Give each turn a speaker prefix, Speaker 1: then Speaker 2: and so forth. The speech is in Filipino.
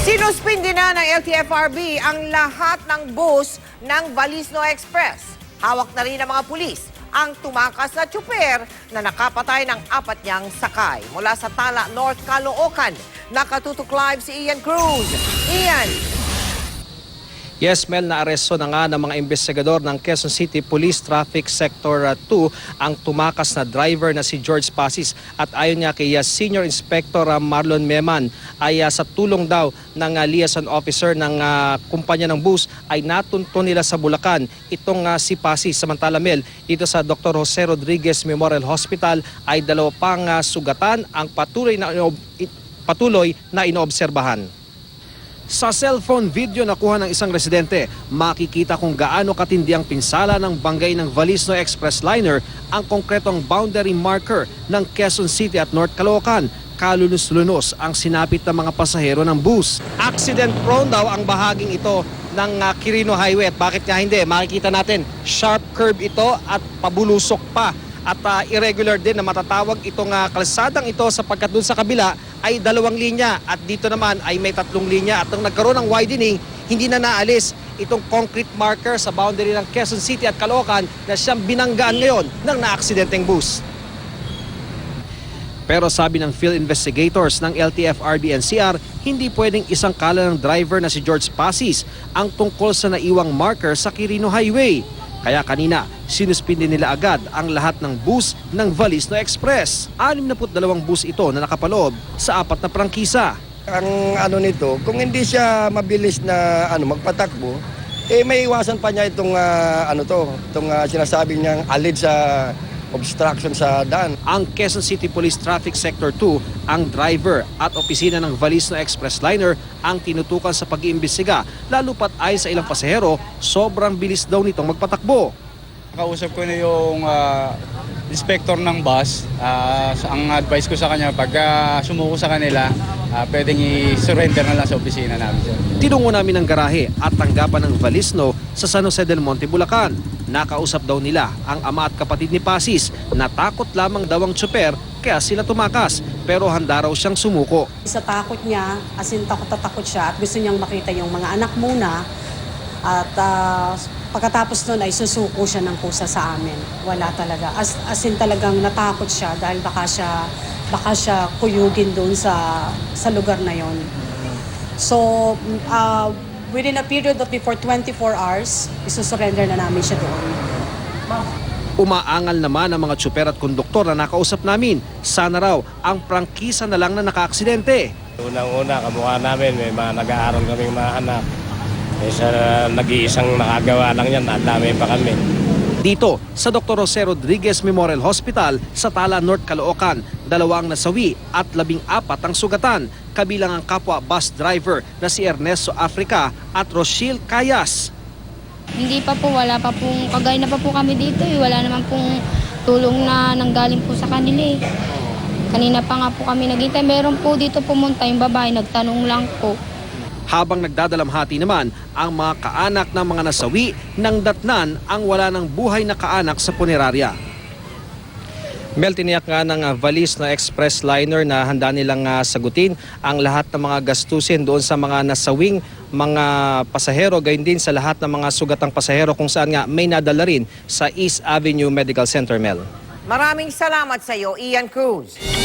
Speaker 1: Sinuspindi na ng LTFRB ang lahat ng bus ng Valisno Express. Hawak na rin ng mga pulis ang tumakas na tsuper na nakapatay ng 4 niyang sakay. Mula sa Tala, North Caloocan, nakatutok live si Ian Cruz. Ian!
Speaker 2: Yes, Mel, naaresto na nga ng mga investigador ng Quezon City Police Traffic Sector 2 ang tumakas na driver na si George Pasis. At ayon niya kay Senior Inspector Marlon Meman ay sa tulong daw ng liaison officer ng kumpanya ng bus ay natunto nila sa Bulacan itong si Pasis. Samantala, Mel, dito sa Dr. Jose Rodriguez Memorial Hospital ay 2 pang sugatan ang patuloy na inoobserbahan. Sa cellphone video na kuha ng isang residente, makikita kung gaano katindi ang pinsala ng bangay ng Valisno Express Liner ang konkretong boundary marker ng Quezon City at North Caloocan. Kalunos-lunos ang sinapit ng mga pasahero ng bus. Accident prone daw ang bahaging ito ng Quirino Highway. At bakit nga hindi? Makikita natin, sharp curve ito at pabulusok pa. At irregular din na matatawag itong kalsadang ito sapagkat dun sa kabila ay 2 linya at dito naman ay may 3 linya at nung nagkaroon ng widening, hindi na naalis itong concrete marker sa boundary ng Quezon City at Caloocan na siyang binanggaan ngayon ng naaksidenteng bus. Pero sabi ng field investigators ng LTFRB-NCR, hindi pwedeng isang kala ng driver na si George Pasis ang tungkol sa naiwang marker sa Quirino Highway. Kaya kanina, sinuspindi nila agad ang lahat ng bus ng Valisno Express. 62 bus ito na nakapaloob sa 4 na prangkisa.
Speaker 3: Ang nito, kung hindi siya mabilis na magpatakbo, may iwasan pa niya itong sinasabi niyang alleged sa obstruction sa daan.
Speaker 2: Ang Quezon City Police Traffic Sector 2, ang driver at opisina ng Valisno Express Liner ang tinutukan sa pag-iimbestiga, lalo pat ayon sa ilang pasahero, sobrang bilis daw nitong magpatakbo.
Speaker 4: Kausap ko na yung inspector ng bus. Ang advice ko sa kanya, pag sumuko sa kanila, pwedeng i-surrender na lang sa opisina namin.
Speaker 2: Tinungo namin ang garahe at tanggapan ng Valisno sa San Jose del Monte, Bulacan. Nakausap daw nila ang ama at kapatid ni Pasis. Natakot lamang daw ang tsuper kaya sila tumakas, pero handa raw siyang sumuko.
Speaker 5: Sa takot niya, as in takot siya at gusto niyang makita yung mga anak muna. At pagkatapos nun ay susuko siya ng kusa sa amin. Wala talaga. As in talagang natakot siya dahil baka siya kuyugin doon sa lugar na yon. So, within a period of before 24 hours, isusurrender na namin siya doon.
Speaker 2: Umaangal naman ang mga tsuper at konduktor na nakausap namin. Sana raw ang prangkisa na lang na nakaaksidente.
Speaker 6: Unang-una, kamukha namin, may mga nag-aaral kaming mga anak. Sa nag-iisang nakagawa lang yan, at dami pa kami.
Speaker 2: Dito sa Dr. Jose Rodriguez Memorial Hospital sa Tala, North Caloocan, 2 ang nasawi at 14 ang sugatan, kabilang ang kapwa bus driver na si Ernesto Africa at Rochelle Cayas.
Speaker 7: Hindi pa po, wala pa pong, kagaya na pa po kami dito wala naman pong tulong na nanggaling po sa kanila Kanina pa nga po kami naghintay, meron po dito pumunta yung babae, nagtanong lang po.
Speaker 2: Habang nagdadalamhati naman ang mga kaanak ng mga nasawi nang datnan ang wala ng buhay na kaanak sa punerarya. Mel, tiniyak nga ng Valisno Express Liner na handa nilang sagutin ang lahat ng mga gastusin doon sa mga nasawing mga pasahero, gayon din sa lahat ng mga sugatang pasahero kung saan nga may nadala rin sa East Avenue Medical Center, Mel.
Speaker 1: Maraming salamat sa iyo, Ian Cruz.